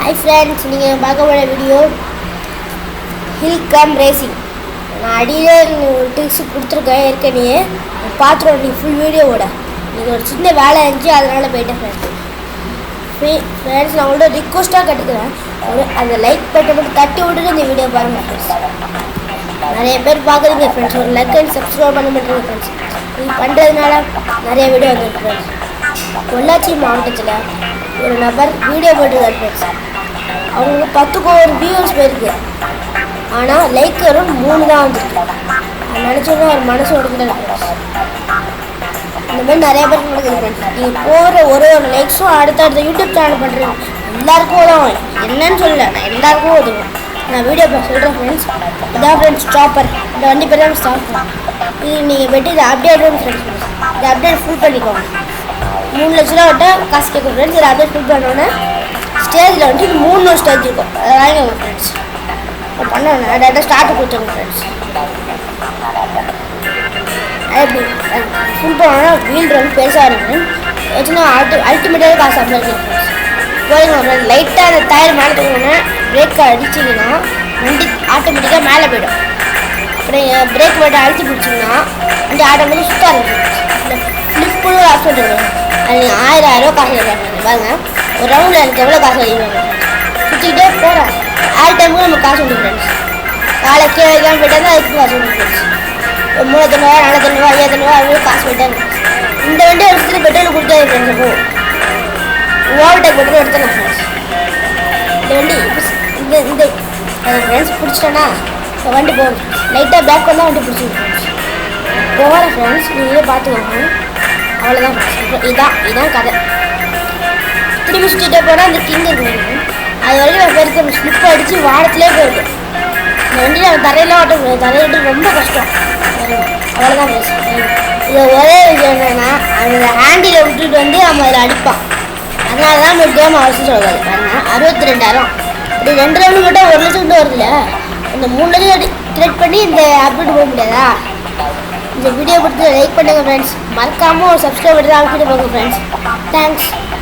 Hi friends, நீங்கள் பார்க்க போகிற வீடியோ ஹில் கம் ரேசிங். நான் அடியில் ஒரு டிப்ஸ் கொடுத்துருக்கேன் ஏற்கனவே பார்த்துருவோம். நீங்கள் ஃபுல் வீடியோவோட நீங்கள் ஒரு சின்ன வேலை இருந்துச்சு அதனால் போயிட்டேன் ஃப்ரெண்ட்ஸ். நான் உங்களோட ரிக்வஸ்ட்டாக கட்டுக்கிறேன், அந்த லைக் பட்டன் மட்டும் தட்டி விட்டுட்டு இந்த வீடியோ பாருங்கள் ஃப்ரெண்ட்ஸ். நிறைய பேர் பார்க்குறீங்க ஃப்ரெண்ட்ஸ், ஒரு லைக் அண்ட் சப்ஸ்கிரைப் பண்ண மாட்டேங்க ஃப்ரெண்ட்ஸ். நீங்கள் பண்ணுறதுனால நிறைய வீடியோ வந்துருக்கு ஃப்ரெண்ட்ஸ். பொள்ளாச்சி மாவட்டத்தில் ஒரு நபர் வீடியோ போட்டிருக்காரு ஃப்ரெண்ட்ஸ். அவங்களுக்கு 10 கோடி வியூவர்ஸ் போயிருக்கு, ஆனால் லைக் வரும் 3 தான் வந்துருக்கு. அது நினச்சோன்னா ஒரு மனசு உடஞ்சிட்டாரு ஃப்ரெண்ட்ஸ். இந்த மாதிரி நிறைய பேருக்கு நடக்குது ஃப்ரெண்ட்ஸ். நீங்கள் போகிற ஒரு லைக்ஸும் அடுத்தடுத்த யூடியூப் சேனல் பண்ணுறீங்க, எல்லாருக்கும் உதவும். என்னன்னு சொல்லலை, நான் எல்லாருக்கும் உதவும். நான் வீடியோ சொல்கிறேன் ஃப்ரெண்ட்ஸ். இதான் ஃப்ரெண்ட்ஸ் ஸ்டாப்பர், இந்த வண்டி பேர் தான் ஸ்டாப்பர். இது நீங்கள் போய்ட்டு இதை அப்டேட் ஃப்ரெண்ட்ஸ். இதை அப்டேட் ஃபுல் பண்ணிக்கோங்க. 3 லட்ச ரூபா விட்ட காசு கேட்கும் ஃப்ரெண்ட்ஸ். இதை அப்டேட் ஃபுல் பண்ணோன்னே ஸ்டேஜில் வந்து 3 ஸ்டேஜ் இருக்கும், அதை வாங்கிக்கோங்க ஃப்ரெண்ட்ஸ். இப்போ பண்ணோன்னே டேரெக்டாக ஸ்டார்ட் கொடுத்துருங்க ஃப்ரெண்ட்ஸ். எப்படி ஃபுல் பண்ணோன்னா வீல் வந்து பெருசாக இருக்கும் வச்சுன்னா அல்டிமேட்டாக காசு சம்பாதிக்கும் ஃப்ரெண்ட்ஸ். போயிடுங்க ஃப்ரெண்ட்ஸ். லைட்டாக அந்த டயர் மேலே தூக்கணுன்னா பிரேக்கை அடிச்சிங்கன்னா வண்டி ஆட்டோமேட்டிக்காக மேலே போய்டும். அப்புறம் பிரேக் மட்டும் அழுத்தி பிடிச்சிங்கன்னா வண்டி ஆட்டோமேட்டிக் சுற்ற ஆரம்பிச்சிடும். இந்த ஃப்ளிப்புன்னு ஒரு ஆப்ஷன் இருக்குது, அது நீங்கள் 1000 ரூபா காசு எடுக்காங்க பாருங்கள். ஒரு ரவுண்டில் எனக்கு எவ்வளோ காசு அடிக்கிறாங்க, சுற்றிக்கிட்டே போகிறேன். ஆல் டைமுக்கும் நம்ம காசு உண்டு ஃப்ரெண்ட்ஸ். காலை கீழே வைக்காமல் போயிட்டாங்க, அதுக்கு காசு உண்டு ஃப்ரெண்ட்ஸ். ஒரு 3 ரூபா 4 ரூபா 5 ரூபா அது காசு போயிட்டாங்க. இந்த வண்டி எடுத்துட்டு பெட்ரோல் கொடுத்தாரு ஃப்ரெண்ட்ஸ். அப்போ ஓவர்டேக் பெட்ரோல் எடுத்துடலாம் ஃப்ரெண்ட்ஸ். இந்த வண்டி இந்த ஃப்ரெண்ட்ஸ் பிடிச்சிட்டேன்னா இப்போ வண்டி போகும். லைட்டாக பேக் வந்தால் வண்டி பிடிச்சிடும் ஃப்ரெண்ட்ஸ். போகிற ஃப்ரெண்ட்ஸ் நீங்களே பார்த்துக்கோங்க. அவ்வளோதான் ஃப்ரெண்ட்ஸ். இதான் கதை. திரும்பி ஸ்ட்ரீட்டே போனால் அந்த கிங் இருக்கு, அது வரைக்கும் பேருக்கு ஸ்லிப் அடித்து வாரத்திலே போயிருக்கு. இந்த வண்டியில் அவன் தரையெல்லாம் ஓட்ட தரையிட்டு ரொம்ப கஷ்டம். அவ்வளோதான் ஃப்ரெண்ட்ஸ். இதை ஒரே விஷயம் என்னென்னா அந்த ஹேண்டில் விட்டுட்டு வந்து நம்ம அதில் அடிப்பான். அதனால தான் நம்ம கேம் அவசியம் சொல்லுவாது பாருங்கள். 62,000 இப்படி 2 ரவுண்டு மட்டும் 1 லட்சம் வருதுல்ல. இந்த 3 லட்சம் கிரியேட் பண்ணி இந்த அப்டேட் போக முடியாதா? இந்த வீடியோ கொடுத்து லைக் பண்ணுங்கள் ஃப்ரெண்ட்ஸ். மறக்காமல் ஒரு சப்ஸ்கிரைப் பண்ணி அனுப்பிட்டு போங்க ஃப்ரெண்ட்ஸ். தேங்க்ஸ்.